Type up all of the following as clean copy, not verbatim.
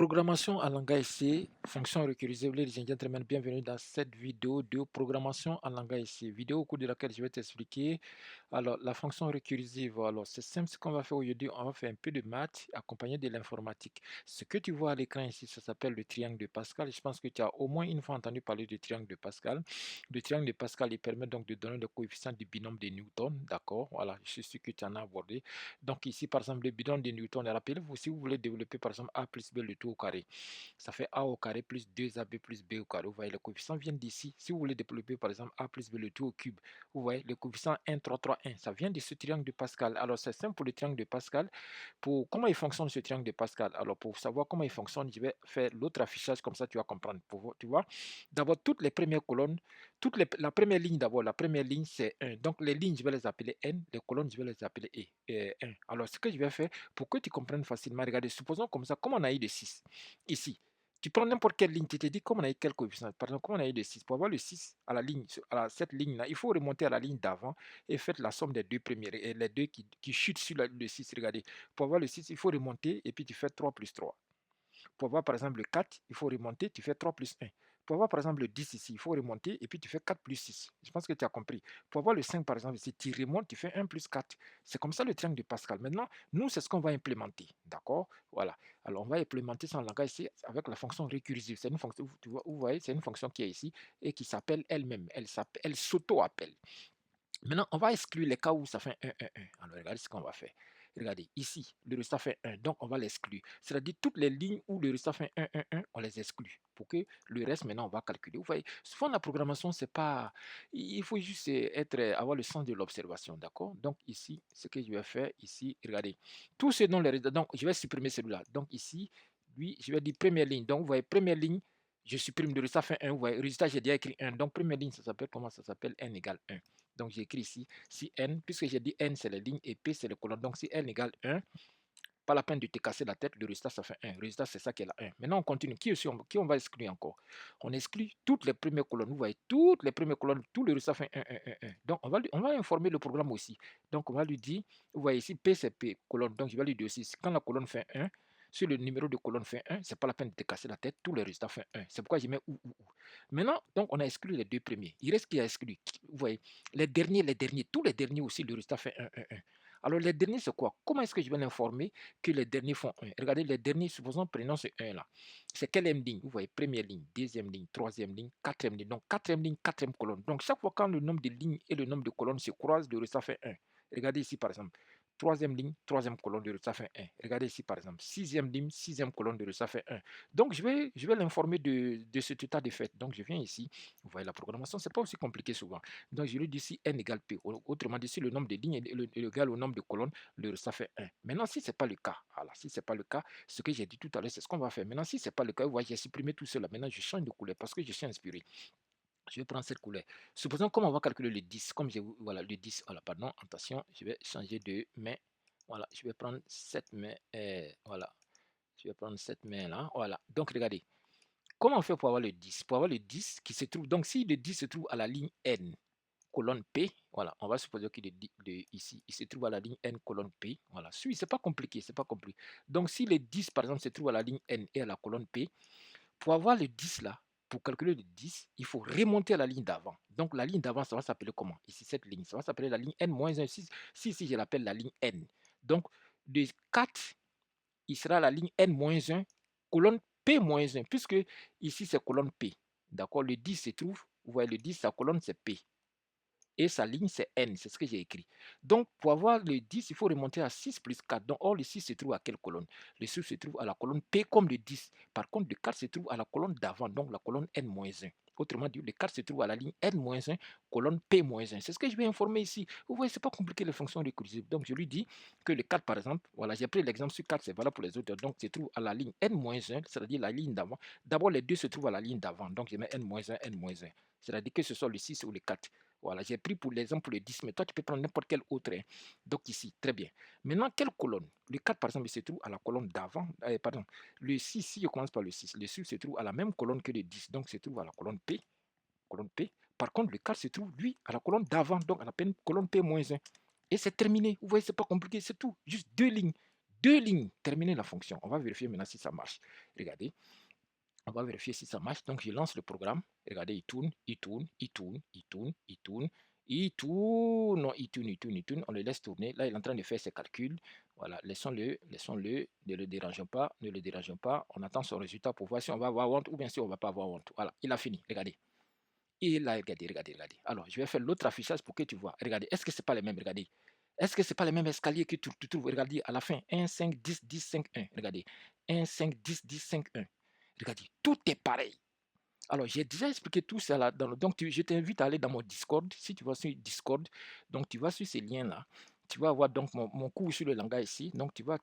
Programmation en langage C, fonction récursif. Ladies and gentlemen, bienvenue dans cette vidéo de programmation en langage C. Vidéo au cours de laquelle je vais t'expliquer alors la fonction récursive. Alors c'est simple, ce qu'on va faire aujourd'hui, on va faire un peu de maths accompagné de l'informatique. Ce que tu vois à l'écran ici, ça s'appelle le triangle de Pascal. Je pense que tu as au moins une fois entendu parler du triangle de Pascal. Le triangle de Pascal, il permet donc de donner le coefficient du binôme de Newton. D'accord, voilà, je suis sûr que tu en as abordé. Donc ici, par exemple, le binôme de Newton, rappelez-vous, si vous voulez développer par exemple A plus B, le tout au carré, ça fait A au carré plus 2AB plus B au carré. Vous voyez, les coefficients viennent d'ici. Si vous voulez développer par exemple A plus B, le tout au cube, vous voyez, le coefficient 1, 3, 3, 1, ça vient de ce triangle de Pascal. Alors, c'est simple pour le triangle de Pascal. Pour comment il fonctionne ce triangle de Pascal? Alors, pour savoir comment il fonctionne, je vais faire l'autre affichage, comme ça tu vas comprendre. Tu vois, d'abord, toutes les premières colonnes, la première ligne d'abord, la première ligne c'est 1. Donc, les lignes, je vais les appeler N, les colonnes, je vais les appeler 1. Alors, ce que je vais faire, pour que tu comprennes facilement, regardez, supposons comme ça, comme on a eu de 6 ici. Tu prends n'importe quelle ligne, tu te dis comme on a eu quel coefficient. Par exemple, comme on a eu de 6, pour avoir le 6 à la ligne, cette ligne-là, il faut remonter à la ligne d'avant et faire la somme des deux premières, et les deux qui chutent sur le 6. Regardez, pour avoir le 6, il faut remonter et puis tu fais 3 plus 3. Pour avoir par exemple le 4, il faut remonter, tu fais 3 plus 1. Pour avoir par exemple le 10 ici, il faut remonter et puis tu fais 4 plus 6. Je pense que tu as compris. Pour avoir le 5 par exemple ici, tu remontes, tu fais 1 plus 4. C'est comme ça le triangle de Pascal. Maintenant, nous, c'est ce qu'on va implémenter. D'accord. Voilà. Alors, on va implémenter son langage ici avec la fonction récursive. C'est une fonction, vous voyez, c'est une fonction qui est ici et qui s'appelle elle-même. Elle s'auto-appelle. Maintenant, on va exclure les cas où ça fait 1, 1, 1. Alors, regardez ce qu'on va faire. Regardez, ici, le résultat fait 1, donc on va l'exclure. C'est-à-dire toutes les lignes où le résultat fait 1, 1, 1, on les exclut. Pour que le reste, maintenant, on va calculer. Vous voyez, souvent la programmation, c'est pas... Il faut juste avoir le sens de l'observation, d'accord? Donc ici, ce que je vais faire, ici, regardez. Tout ce dont les résultats... Donc, je vais supprimer celui-là. Donc ici, lui, je vais dire première ligne. Donc, vous voyez, première ligne, je supprime le résultat fait 1. Vous voyez, le résultat, j'ai déjà écrit 1. Donc, première ligne, ça s'appelle comment? Ça s'appelle n égale 1. Donc, j'écris ici, si n, puisque j'ai dit n, c'est les lignes et p, c'est le colonne. Donc, si n égale 1, pas la peine de te casser la tête, le résultat, ça fait 1. Le résultat, c'est ça qui est là, 1. Maintenant, on continue. Qui on va exclure encore? On exclut toutes les premières colonnes. Vous voyez, toutes les premières colonnes, tout le résultat fait 1, 1, 1, 1. Donc, on va informer le programme aussi. Donc, on va lui dire, vous voyez ici, P, c'est P, colonne. Donc, je vais lui dire aussi, quand la colonne fait 1, si le numéro de colonne fait 1, c'est pas la peine de te casser la tête, tous les résultats font 1. C'est pourquoi je mets ou. Maintenant, donc, on a exclu les deux premiers. Il reste qui a exclu. Vous voyez, les derniers, tous les derniers aussi, le résultat fait 1, 1, 1. Alors, les derniers, c'est quoi? Comment est-ce que je vais l'informer que les derniers font 1? Regardez, les derniers, supposons, prenons ce 1 là. C'est quelle ligne? Vous voyez, première ligne, deuxième ligne, troisième ligne, quatrième ligne. Donc, quatrième ligne, quatrième colonne. Donc, chaque fois quand le nombre de lignes et le nombre de colonnes se croisent, le résultat fait 1. Regardez ici, par exemple. Troisième ligne, troisième colonne, le résultat fait 1. Regardez ici, par exemple. Sixième ligne, sixième colonne, le résultat fait 1. Donc, je vais l'informer de cet état de fait. Donc, je viens ici. Vous voyez, la programmation, ce n'est pas aussi compliqué souvent. Donc, je lui dis ici n égale p. Autrement dit, si le nombre de lignes est égal au nombre de colonnes, le résultat fait 1. Maintenant, si ce n'est pas le cas, voilà, si ce n'est pas le cas, ce que j'ai dit tout à l'heure, c'est ce qu'on va faire. Maintenant, si ce n'est pas le cas, vous voyez, j'ai supprimé tout cela. Maintenant, je change de couleur parce que je suis inspiré. Je vais prendre cette couleur. Supposons comment on va calculer le 10. Comme j'ai voilà, le 10. Voilà, pardon, attention, je vais changer de main. Voilà, je vais prendre cette main. Voilà, je vais prendre cette main là. Voilà, donc regardez. Comment on fait pour avoir le 10? Pour avoir le 10 qui se trouve, donc si le 10 se trouve à la ligne N, colonne P, voilà, on va supposer qu'il est ici, il se trouve à la ligne N, colonne P, voilà, c'est pas compliqué, c'est pas compliqué. Donc si le 10 par exemple se trouve à la ligne N et à la colonne P, pour avoir le 10 là, pour calculer le 10, il faut remonter à la ligne d'avant. Donc la ligne d'avant, ça va s'appeler comment? Ici, cette ligne, ça va s'appeler la ligne N-1, si je l'appelle la ligne N. Donc de 4, il sera la ligne N-1, colonne P-1, puisque ici c'est colonne P. D'accord? Le 10 se trouve, vous voyez le 10, sa colonne c'est P. Et sa ligne c'est N, c'est ce que j'ai écrit. Donc pour avoir le 10, il faut remonter à 6 plus 4. Donc or le 6 se trouve à quelle colonne? Le 6 se trouve à la colonne P comme le 10. Par contre le 4 se trouve à la colonne d'avant, donc la colonne N-1. Autrement dit, le 4 se trouve à la ligne N-1, colonne P-1. C'est ce que je vais informer ici. Vous voyez, c'est pas compliqué les fonctions récursives. Donc je lui dis que le 4 par exemple, voilà, j'ai pris l'exemple sur 4, c'est valable pour les autres. Donc se trouve à la ligne N-1, c'est-à-dire la ligne d'avant. D'abord les deux se trouvent à la ligne d'avant. Donc je mets N-1, N-1. C'est-à-dire que ce soit le 6 ou le 4. Voilà, j'ai pris pour l'exemple le 10, mais toi, tu peux prendre n'importe quel autre. Hein. Donc ici, très bien. Maintenant, quelle colonne? Le 4, par exemple, il se trouve à la colonne d'avant. Pardon, le 6, si je commence par le 6, le 6 se trouve à la même colonne que le 10, donc il se trouve à la colonne P. Colonne P. Par contre, le 4 se trouve, lui, à la colonne d'avant, donc à la peine colonne P-1. Et c'est terminé. Vous voyez, c'est pas compliqué, c'est tout. Juste deux lignes. 2 lignes, terminer la fonction. On va vérifier maintenant si ça marche. Regardez, on va vérifier si ça marche. Donc, je lance le programme. Regardez, il tourne, il tourne, il tourne, il tourne, il tourne, il tourne. Non, il tourne, il tourne, il tourne. On le laisse tourner. Là, il est en train de faire ses calculs. Voilà, laissons-le, laissons-le. Ne le dérangeons pas, ne le dérangeons pas. On attend son résultat pour voir si on va avoir honte ou bien si on ne va pas avoir honte. Voilà, il a fini. Regardez. Il a regardé, regardez, regardez. Alors, je vais faire l'autre affichage pour que tu vois. Regardez, est-ce que ce n'est pas les mêmes? Regardez. Est-ce que ce n'est pas les mêmes escaliers que tu trouves? Regardez, à la fin, 1, 5, 10, 10, 5, 1. Regardez, 1, 5, 10, 10, 5, 1. Regardez, tout est pareil. Alors, j'ai déjà expliqué tout ça là. Donc, je t'invite à aller dans mon Discord. Si tu vas sur Discord, donc tu vas sur ces liens-là. Tu vas avoir donc mon cours sur le langage ici. Donc, tu vas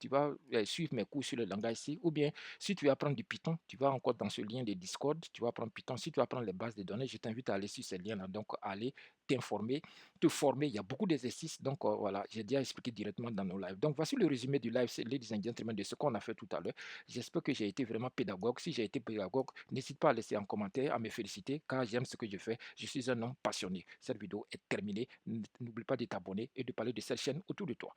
suivre mes cours sur le langage ici. Ou bien, si tu veux apprendre du Python, tu vas encore dans ce lien de Discord. Tu vas apprendre Python. Si tu veux apprendre les bases de données, je t'invite à aller sur ces liens-là. Donc, aller t'informer, te former. Il y a beaucoup d'exercices. Donc, voilà, j'ai déjà expliqué directement dans nos lives. Donc, voici le résumé du live, ladies and gentlemen, de ce qu'on a fait tout à l'heure. J'espère que j'ai été vraiment pédagogue. Si j'ai été pédagogue, n'hésite pas à laisser un commentaire, à me féliciter, car j'aime ce que je fais. Je suis un homme passionné. Cette vidéo est terminée. N'oublie pas de t'abonner et de parler de cette chaîne autour de toi.